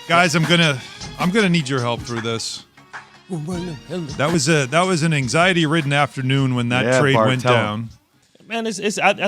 Guys, I'm gonna need your help through this. That was an anxiety-ridden afternoon when that trade went down. Man, I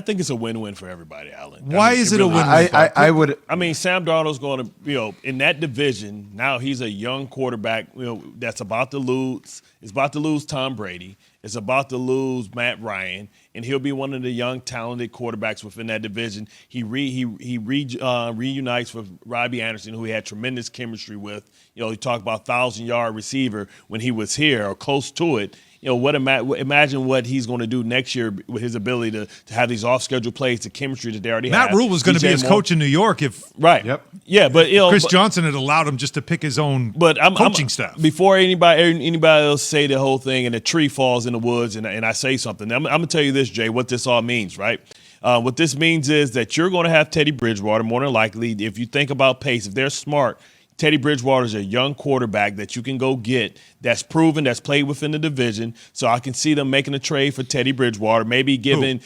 think it's a win-win for everybody, Alan. Why is it a win-win? I mean, Sam Darnold's going to, in that division. Now he's a young quarterback, that's about to lose. It's about to lose Tom Brady. It's about to lose Matt Ryan, and he'll be one of the young, talented quarterbacks within that division. He reunites with Robbie Anderson, who he had tremendous chemistry with. He talked about 1,000-yard receiver when he was here or close to it. Imagine what he's going to do next year with his ability to have these off-schedule plays, the chemistry that they already have. Matt Rule was going to be his coach in New York right. Yep. Yeah, but Chris Johnson had allowed him just to pick his own coaching staff. Before anybody else say the whole thing and a tree falls in the woods and I say something, I'm going to tell you this, Jay, what this all means, right? What this means is that you're going to have Teddy Bridgewater more than likely. If you think about pace, if they're smart, Teddy Bridgewater is a young quarterback that you can go get that's proven, that's played within the division. So I can see them making a trade for Teddy Bridgewater, maybe giving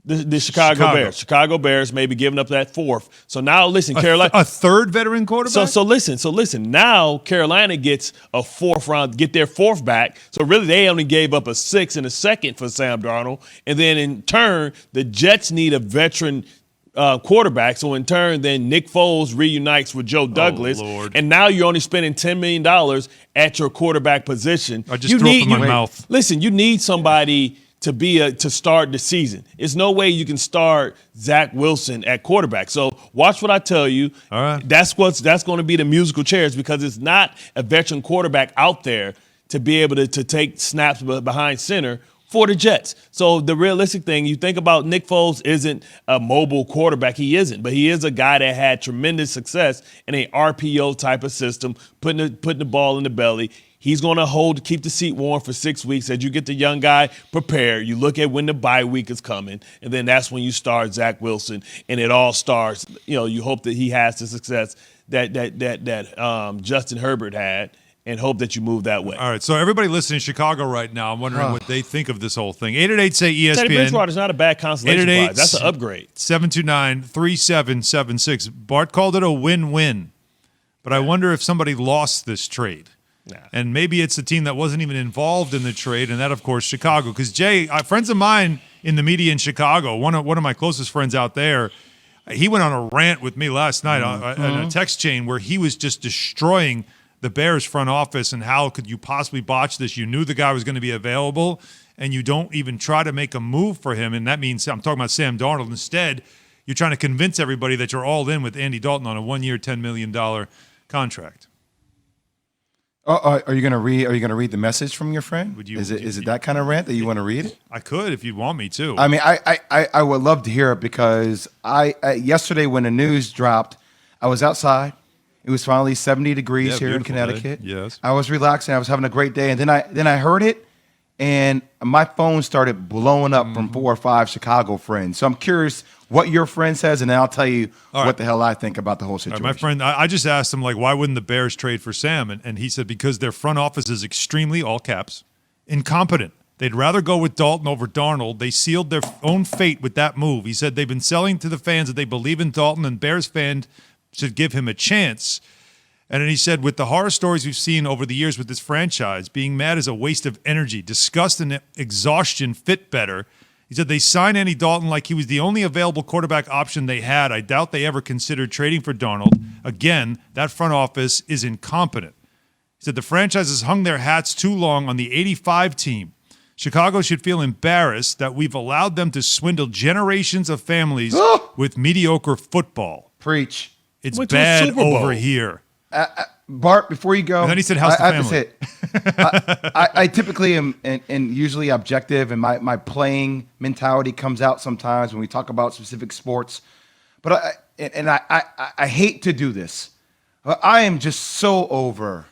the Chicago Bears maybe giving up that fourth. So now listen, Carolina. A third veteran quarterback? So listen. Now Carolina gets a fourth round, get their fourth back. So really they only gave up a 6th and a 2nd for Sam Darnold. And then in turn, the Jets need a veteran quarterback. So in turn, then Nick Foles reunites with Joe Douglas. Lord. And now you're only spending $10 million at your quarterback position. I just threw up in my mouth. Listen, you need somebody to start the season. There's no way you can start Zach Wilson at quarterback. So watch what I tell you. All right. That's going to be the musical chairs because it's not a veteran quarterback out there to be able to take snaps behind center for the Jets. So the realistic thing, you think about Nick Foles isn't a mobile quarterback. He isn't, but he is a guy that had tremendous success in a RPO type of system, putting the ball in the belly. He's going to keep the seat warm for 6 weeks as you get the young guy prepared. You look at when the bye week is coming, and then that's when you start Zach Wilson, and it all starts. You hope that he has the success that Justin Herbert had, and hope that you move that way. All right, so everybody listening in Chicago right now, I'm wondering what they think of this whole thing. 888-SAY-ESPN. Teddy Bridgewater's not a bad consolation prize. That's an upgrade. 729-3776. Bart called it a win-win, but I wonder if somebody lost this trade. Nah. And maybe it's a team that wasn't even involved in the trade, and that, of course, Chicago. Because, Jay, friends of mine in the media in Chicago, one of my closest friends out there, he went on a rant with me last night on a text chain where he was just destroying the Bears front office and how could you possibly botch this? You knew the guy was going to be available, and you don't even try to make a move for him, and that means I'm talking about Sam Darnold. Instead, you're trying to convince everybody that you're all in with Andy Dalton on a 1-year, $10 million contract. Are you going to read the message from your friend? Is it that kind of rant that you want to read? I could if you want me to. I mean, I would love to hear it because yesterday when the news dropped, I was outside. It was finally 70 degrees here in Connecticut. Day. Yes. I was relaxing. I was having a great day. And then I heard it, and my phone started blowing up from 4 or 5 Chicago friends. So I'm curious what your friend says, and then I'll tell you what the hell I think about the whole situation. My friend, I just asked him, why wouldn't the Bears trade for Sam? And he said because their front office is extremely, all caps, incompetent. They'd rather go with Dalton over Darnold. They sealed their own fate with that move. He said they've been selling to the fans that they believe in Dalton, and Bears fans should give him a chance. And then he said, with the horror stories we've seen over the years with this franchise, being mad is a waste of energy. Disgust and exhaustion fit better. He said they signed Andy Dalton like he was the only available quarterback option they had. I doubt they ever considered trading for Darnold. Again, that front office is incompetent. He said the franchise has hung their hats too long on the 85 team. Chicago should feel embarrassed that we've allowed them to swindle generations of families with mediocre football. Preach. It's bad over here. Bart, before you go, and then he said, "How's the family?" I typically am and usually objective, and my playing mentality comes out sometimes when we talk about specific sports. But I hate to do this. But I am just so over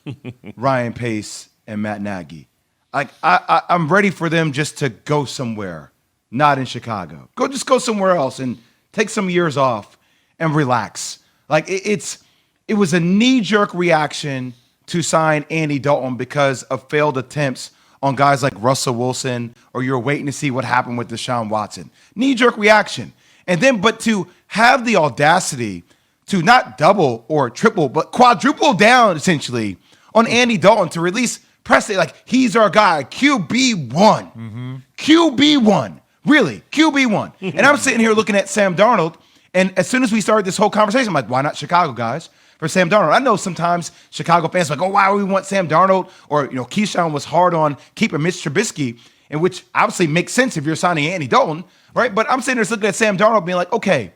Ryan Pace and Matt Nagy. I'm ready for them just to go somewhere, not in Chicago. Just go somewhere else and take some years off and relax. It was a knee-jerk reaction to sign Andy Dalton because of failed attempts on guys like Russell Wilson, or you're waiting to see what happened with Deshaun Watson. Knee-jerk reaction. And then, but to have the audacity to not double or triple, but quadruple down essentially on Andy Dalton to release press it like he's our guy, QB1. QB1. Really, QB1. And I'm sitting here looking at Sam Darnold, and as soon as we started this whole conversation, I'm like, why not Chicago, guys? For Sam Darnold. I know sometimes Chicago fans are like, oh, why would we want Sam Darnold? Or, Keyshawn was hard on keeping Mitch Trubisky, and which obviously makes sense if you're signing Andy Dalton, right? But I'm sitting there looking at Sam Darnold being like, okay,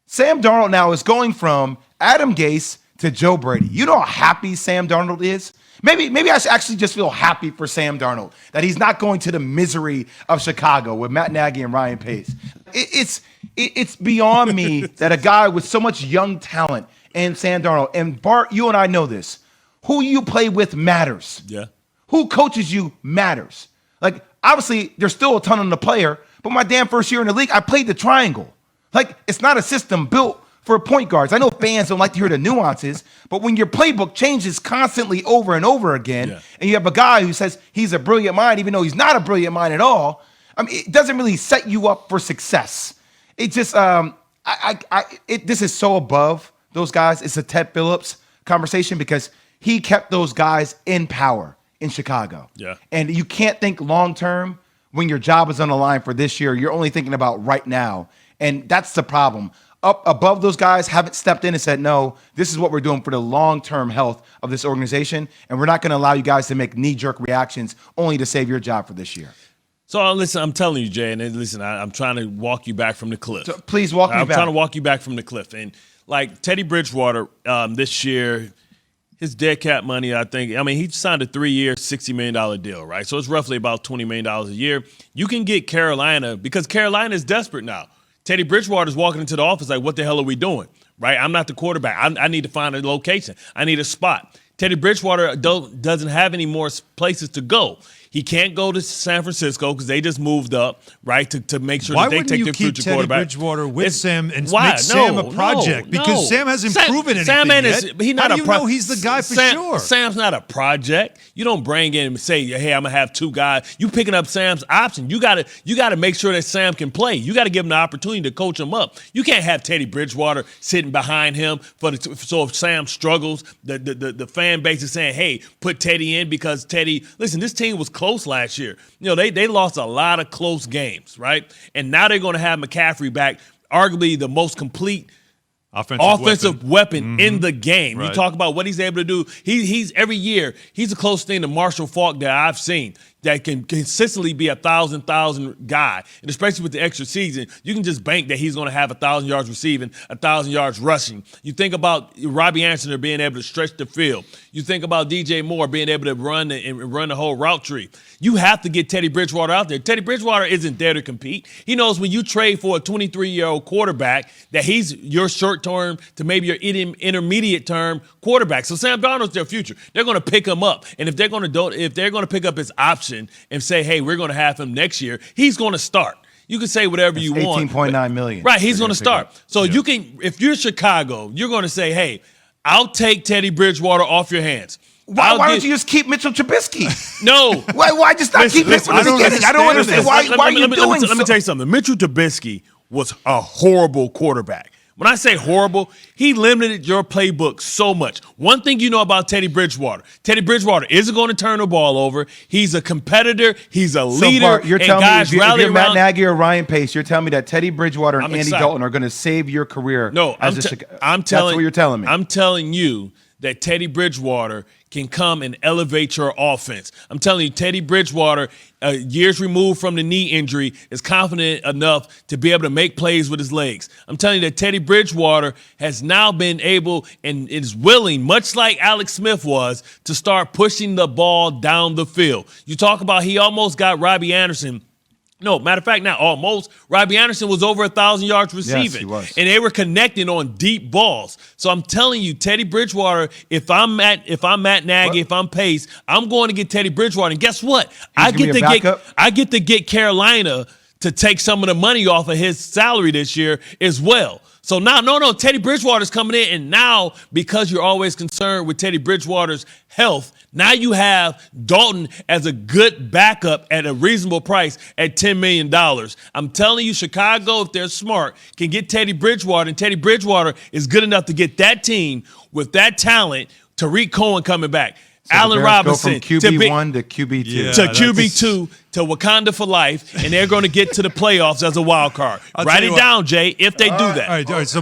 Sam Darnold now is going from Adam Gase to Joe Brady. You know how happy Sam Darnold is? Maybe I should actually just feel happy for Sam Darnold that he's not going to the misery of Chicago with Matt Nagy and Ryan Pace. It's beyond me that a guy with so much young talent and Sam Darnold, and Bart, you and I know this, who you play with matters. Yeah. Who coaches you matters. Like, obviously, there's still a ton on the player, but my damn first year in the league, I played the triangle. Like, it's not a system built for point guards. I know fans don't like to hear the nuances, but when your playbook changes constantly over and over again, and you have a guy who says he's a brilliant mind, even though he's not a brilliant mind at all, I mean, it doesn't really set you up for success. It just, this is so above those guys. It's a Ted Phillips conversation because he kept those guys in power in Chicago. Yeah. And you can't think long-term when your job is on the line for this year. You're only thinking about right now. And that's the problem. Up above those guys haven't stepped in and said, no, this is what we're doing for the long-term health of this organization, and we're not going to allow you guys to make knee-jerk reactions only to save your job for this year. So listen, I'm telling you, Jay, and listen, I'm trying to walk you back from the cliff. So please walk me back. I'm trying to walk you back from the cliff. And like Teddy Bridgewater this year, his dead cap money, he signed a 3-year, $60 million deal, right? So it's roughly about $20 million a year. You can get Carolina because Carolina is desperate now. Teddy Bridgewater is walking into the office like, what the hell are we doing, right? I'm not the quarterback. I need to find a location. I need a spot. Teddy Bridgewater doesn't have any more places to go. He can't go to San Francisco because they just moved up, right, to make sure that they take their future Teddy quarterback. Bridgewater with Sam and make Sam a project? Because Sam hasn't proven anything yet. How do you know he's the guy for sure? Sam's not a project. You don't bring in and say, hey, I'm going to have 2 guys. You picking up Sam's option. You got to make sure that Sam can play. You got to give him the opportunity to coach him up. You can't have Teddy Bridgewater sitting behind him so if Sam struggles, the fan base is saying, hey, put Teddy in because Teddy, listen, this team was close last year. They lost a lot of close games, right? And now they're going to have McCaffrey back, arguably the most complete offensive weapon in the game. Right. You talk about what he's able to do. He's every year, he's the closest thing to Marshall Faulk that I've seen that can consistently be a 1,000 guy. And especially with the extra season, you can just bank that he's going to have 1,000 yards receiving, 1,000 yards rushing. You think about Robbie Anderson being able to stretch the field. You think about DJ Moore being able to run the whole route tree. You have to get Teddy Bridgewater out there. Teddy Bridgewater isn't there to compete. He knows when you trade for a 23-year-old quarterback that he's your short-term to maybe your intermediate-term quarterback. So Sam Darnold's their future. They're going to pick him up. And if they're going to pick up his option and say, hey, we're going to have him next year, he's going to start. You can say whatever you want. $18.9 million. Right, he's going to start. So you can, if you're Chicago, you're going to say, hey, I'll take Teddy Bridgewater off your hands. Why don't you just keep Mitchell Trubisky? No. Why just not keep him from the beginning? I don't understand. Why are you doing so? Let me tell you something. Mitchell Trubisky was a horrible quarterback. When I say horrible, he limited your playbook so much. One thing you know about Teddy Bridgewater isn't going to turn the ball over. He's a competitor. He's a leader. So Bart, you're telling me if you're Matt around. Nagy or Ryan Pace, you're telling me that Teddy Bridgewater and Andy Dalton are going to save your career. No, that's what you're telling me. I'm telling you that Teddy Bridgewater can come and elevate your offense. I'm telling you, Teddy Bridgewater, years removed from the knee injury, is confident enough to be able to make plays with his legs. I'm telling you that Teddy Bridgewater has now been able and is willing, much like Alex Smith was, to start pushing the ball down the field. You talk about he almost got Robbie Anderson. No, matter of fact, not almost. Robbie Anderson was over 1,000 yards receiving. Yes, he was. And they were connecting on deep balls. So I'm telling you, Teddy Bridgewater, if I'm Matt Nagy, if I'm Pace, I'm going to get Teddy Bridgewater. And guess what? I get to get Carolina to take some of the money off of his salary this year as well. So now, no, Teddy Bridgewater's coming in, and now because you're always concerned with Teddy Bridgewater's health, now you have Dalton as a good backup at a reasonable price at $10 million. I'm telling you, Chicago, if they're smart, can get Teddy Bridgewater, and Teddy Bridgewater is good enough to get that team with that talent. Tariq Cohen coming back. So Allen Robinson go from QB1 to QB2. Yeah. to that's- QB2 to Wakanda for life, and they're going to get to the playoffs as a wild card. I'll Write tell you it what. down, Jay, if they do that. All right. So